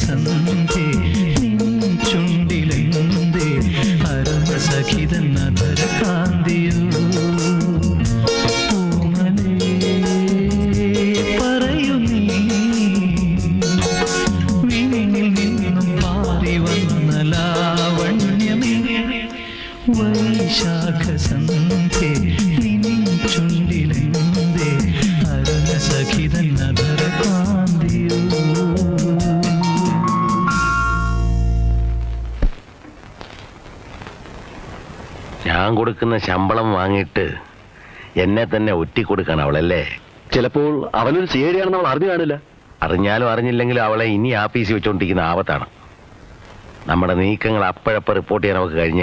സന്ധ്യേ നിൻ ചുണ്ടിലെന്തേ അരുണ സഖിതൻ അധര കാന്തിയോ പറയൂ നീ വിണ്ണിൽ നിന്നും പാറി വന്ന ലാവണ്യമേ വൈശാഖ സന്ധ്യേ നിൻ ചുണ്ടിലെന്തേ അരുണ സഖിതൻ അധര കാന്തിയോ. ഞാൻ കൊടുക്കുന്ന ശമ്പളം വാങ്ങിയിട്ട് എന്നെ തന്നെ ഒറ്റിക്കൊടുക്കാൻ അവളല്ലേ? ചിലപ്പോൾ അവനൊരു ചേടിയാണെന്ന് അവൾ അറിഞ്ഞു കാണില്ല. അറിഞ്ഞാലും അറിഞ്ഞില്ലെങ്കിലും അവളെ ഇനി ആഫീസിൽ വെച്ചുകൊണ്ടിരിക്കുന്ന ആപത്താണ്. നമ്മുടെ നീക്കങ്ങൾ അപ്പോഴപ്പോൾ റിപ്പോർട്ട് ചെയ്യാൻ നമുക്ക് കഴിഞ്ഞേ